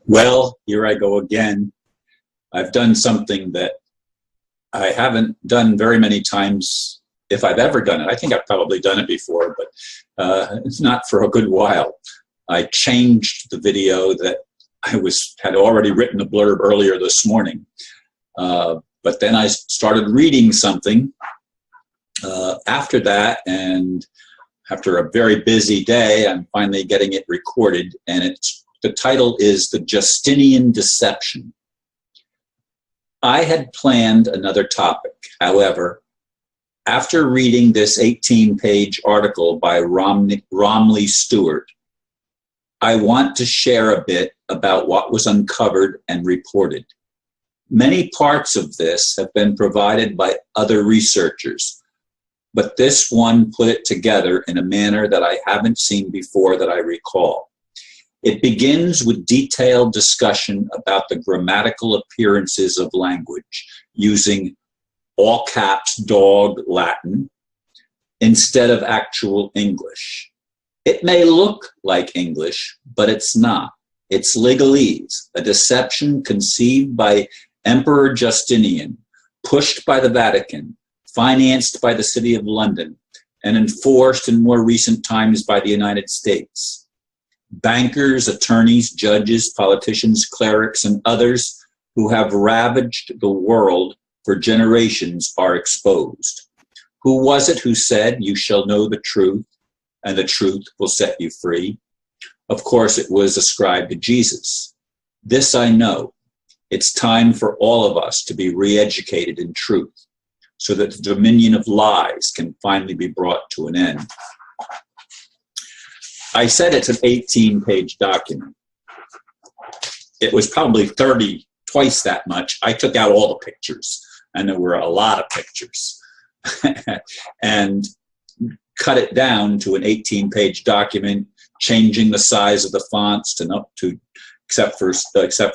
Well, here I go again. I've done something that I haven't done very many times, if I've ever done it. I think I've probably done it before, but it's not for a good while. I changed the video that I had already written a blurb earlier this morning. But then I started reading something after that, and after a very busy day, I'm finally getting it recorded, and the title is The Justinian Deception. I had planned another topic. However, after reading this 18-page article by Romley Stewart, I want to share a bit about what was uncovered and reported. Many parts of this have been provided by other researchers, but this one put it together in a manner that I haven't seen before that I recall. It begins with detailed discussion about the grammatical appearances of language using all caps dog Latin instead of actual English. It may look like English, but it's not. It's Legalise, a deception conceived by Emperor Justinian, pushed by the Vatican, financed by the City of London, and enforced in more recent times by the United States. Bankers, attorneys, judges, politicians, clerics, and others who have ravaged the world for generations are exposed. Who was it who said, "You shall know the truth, and the truth will set you free"? Of course, it was ascribed to Jesus. This I know. It's time for all of us to be re-educated in truth, so that the dominion of lies can finally be brought to an end. I said it's an 18-page document. It was probably 30, twice that much. I took out all the pictures, and there were a lot of pictures, and cut it down to an 18-page document, changing the size of the fonts except for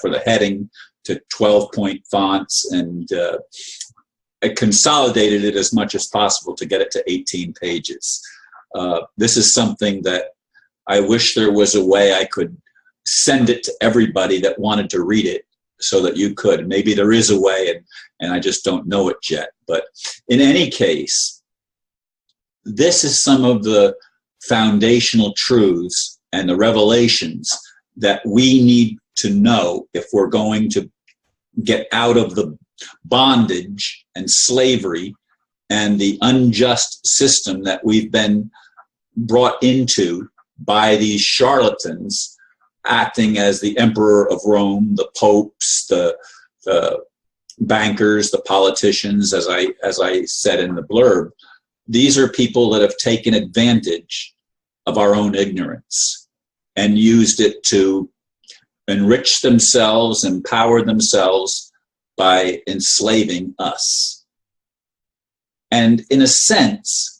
the heading, to 12-point fonts, and I consolidated it as much as possible to get it to 18 pages. This is something that I wish there was a way I could send it to everybody that wanted to read it so that you could. Maybe there is a way, and I just don't know it yet. But in any case, this is some of the foundational truths and the revelations that we need to know if we're going to get out of the bondage and slavery and the unjust system that we've been brought into by these charlatans acting as the emperor of Rome, the popes, the bankers, the politicians, as I said in the blurb. These are people that have taken advantage of our own ignorance and used it to enrich themselves, empower themselves by enslaving us. And in a sense,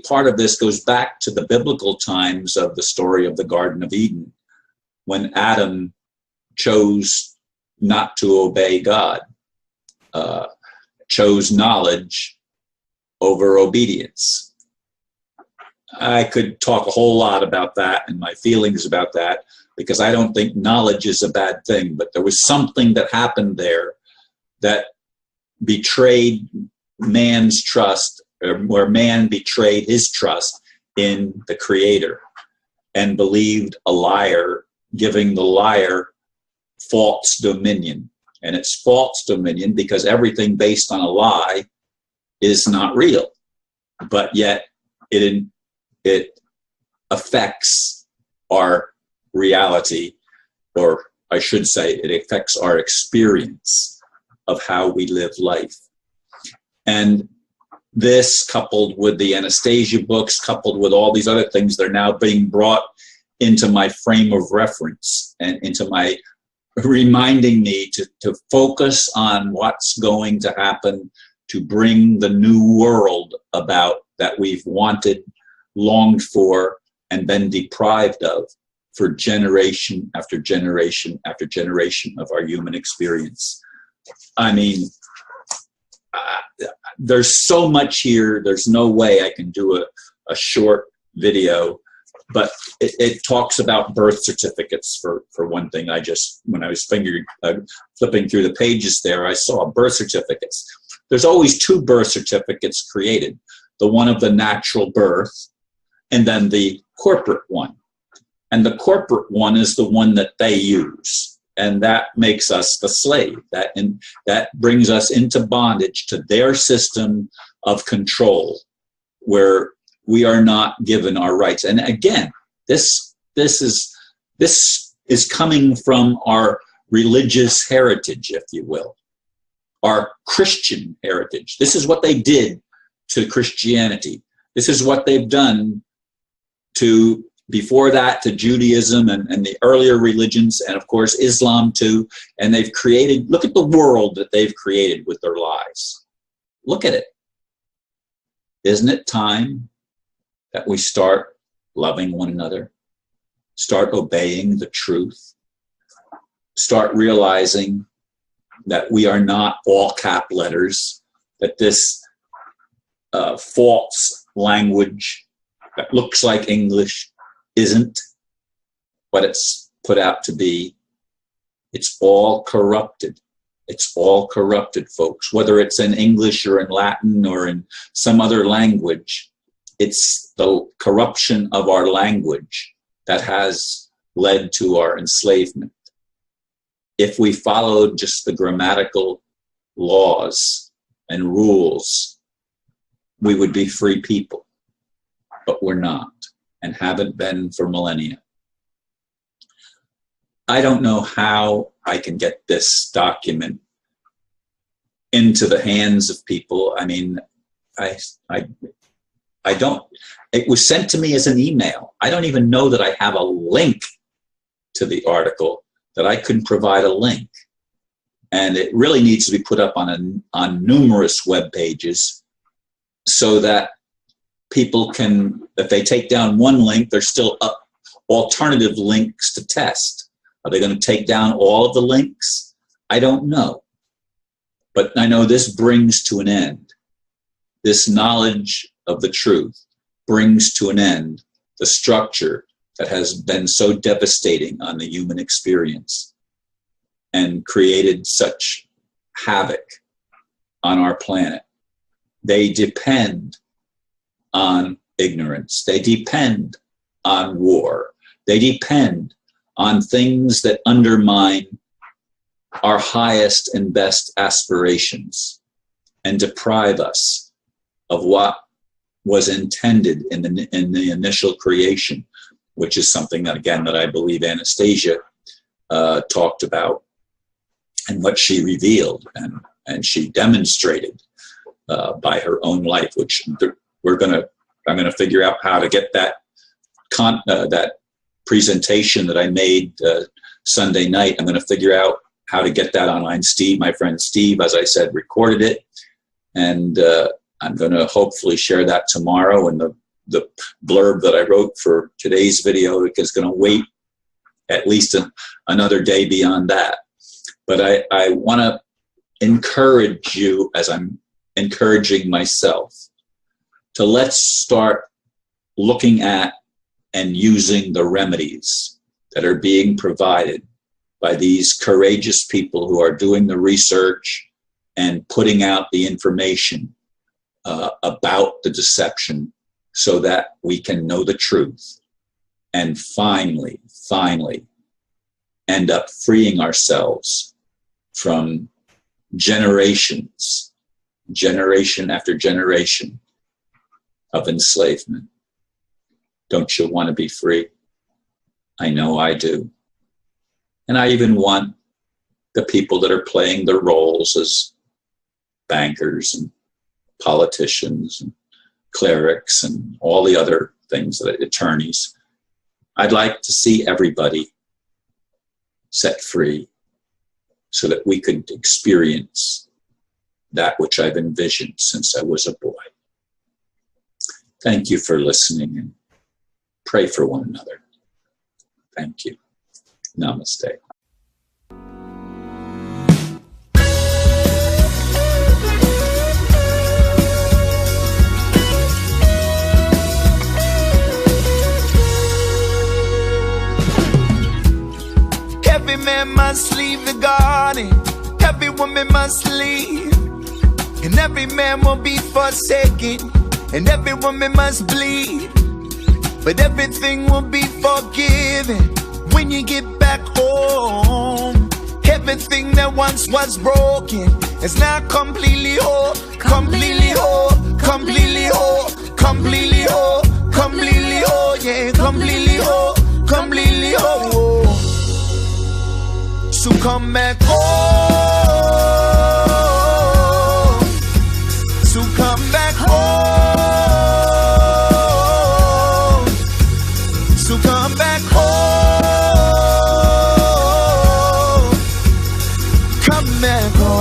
part of this goes back to the biblical times of the story of the Garden of Eden, when Adam chose not to obey God, chose knowledge over obedience. I could talk a whole lot about that and my feelings about that, because I don't think knowledge is a bad thing, but there was something that happened there that betrayed man's trust, where man betrayed his trust in the Creator and believed a liar, giving the liar false dominion. And it's false dominion because everything based on a lie is not real, but yet it affects our reality, or I should say it affects our experience of how we live life. And this, coupled with the Anastasia books, coupled with all these other things, they're now being brought into my frame of reference and into my reminding me to focus on what's going to happen to bring the new world about that we've wanted, longed for, and been deprived of for generation after generation after generation of our human experience. I mean, there's so much here. There's no way I can do a short video But it talks about birth certificates for one thing. When I was flipping through the pages there, I saw birth certificates. There's always two birth certificates created, the one of the natural birth and then the corporate one. And the corporate one is the one that they use. And that makes us the slave. That brings us into bondage to their system of control, where we are not given our rights. And again, this is coming from our religious heritage, if you will, our Christian heritage. This is what they did to Christianity. This is what they've done to, before that, to Judaism and the earlier religions, and of course Islam too. And they've created, look at the world that they've created with their lies. Look at it. Isn't it time that we start loving one another, start obeying the truth, start realizing that we are not all cap letters, that this false language that looks like English isn't what it's put out to be. It's all corrupted. It's all corrupted, folks, whether it's in English or in Latin or in some other language. It's the corruption of our language that has led to our enslavement. If we followed just the grammatical laws and rules, we would be free people. But we're not, and haven't been for millennia. I don't know how I can get this document into the hands of people. I mean, I don't, it was sent to me as an email. I don't even know that I have a link to the article, that I couldn't provide a link. And it really needs to be put up on numerous web pages so that people can, if they take down one link, there's still alternative links to test. Are they going to take down all of the links? I don't know. But I know this brings to an end. This knowledge of the truth brings to an end the structure that has been so devastating on the human experience and created such havoc on our planet. They depend on ignorance. They depend on war. They depend on things that undermine our highest and best aspirations and deprive us of what was intended in the initial creation, which is something that, again, that I believe Anastasia talked about, and what she revealed and she demonstrated by her own life, which I'm gonna figure out how to get that that presentation that I made Sunday night. I'm gonna figure out how to get that online. Steve, my friend Steve, as I said, recorded it, and I'm gonna hopefully share that tomorrow. And the blurb that I wrote for today's video is gonna wait at least another day beyond that. But I wanna encourage you, as I'm encouraging myself, to let's start looking at and using the remedies that are being provided by these courageous people who are doing the research and putting out the information about the deception, so that we can know the truth and finally end up freeing ourselves from generations, generation after generation of enslavement. Don't you want to be free? I know I do. And I even want the people that are playing the roles as bankers and politicians and clerics and all the other things, that attorneys. I'd like to see everybody set free so that we could experience that which I've envisioned since I was a boy. Thank you for listening, and pray for one another. Thank you. Namaste. woman must leave, and every man will be forsaken, and every woman must bleed, but everything will be forgiven when you get back home. Everything that once was broken is now completely whole, completely whole, completely whole, completely whole, completely whole, yeah, completely whole, completely whole. So come back home. So come back home. So come back home. Come back home.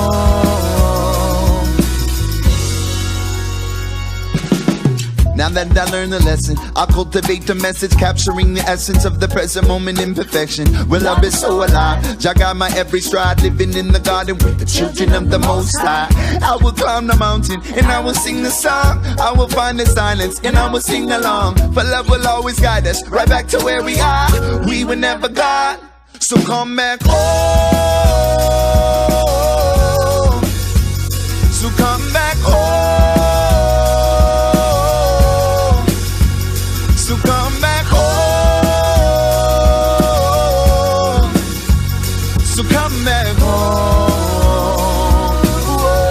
Now that I learned the lesson, I cultivate the message, capturing the essence of the present moment in perfection. Well, love is so alive, Jah got my every stride, living in the garden with the children of the Most High. I will climb the mountain and I will sing the song. I will find the silence and I will sing along. For love will always guide us right back to where we are. We were never gone, so come back home. So come back home. So come back home. So come back home. Whoa.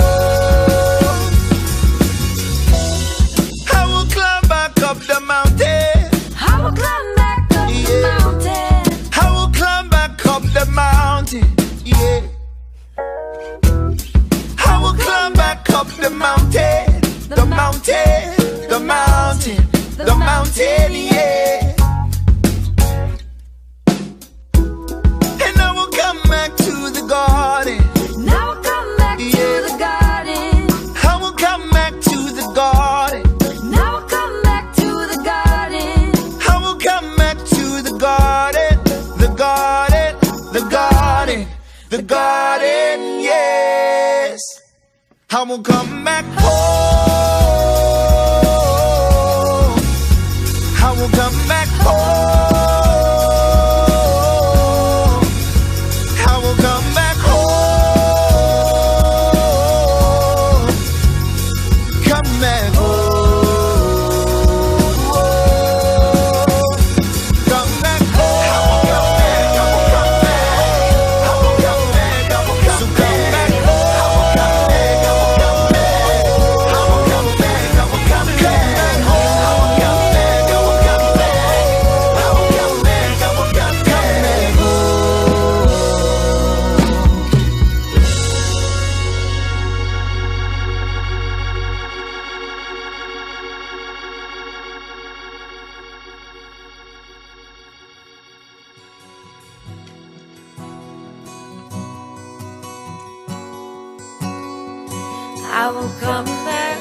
I will climb back up the mountain. I will climb back up the mountain. I will climb back up the mountain. Yeah. I will climb back up the mountain. The mountain. The mountain. The mountain, yeah. And I will come back to the garden. Now we'll come back to the garden. I will come back to the garden. Now we'll come back to the garden. I will come back to the garden. The garden, the garden, the garden, yes. I will come back home. I will come back home. I will come back home. Come back home. Come back home. I will come back. I will come back. I will come back. I will come back. I will come back. I will come back. I will come back. I will come back. I will come back. I will come back. I will come back. I will come back. I will come back.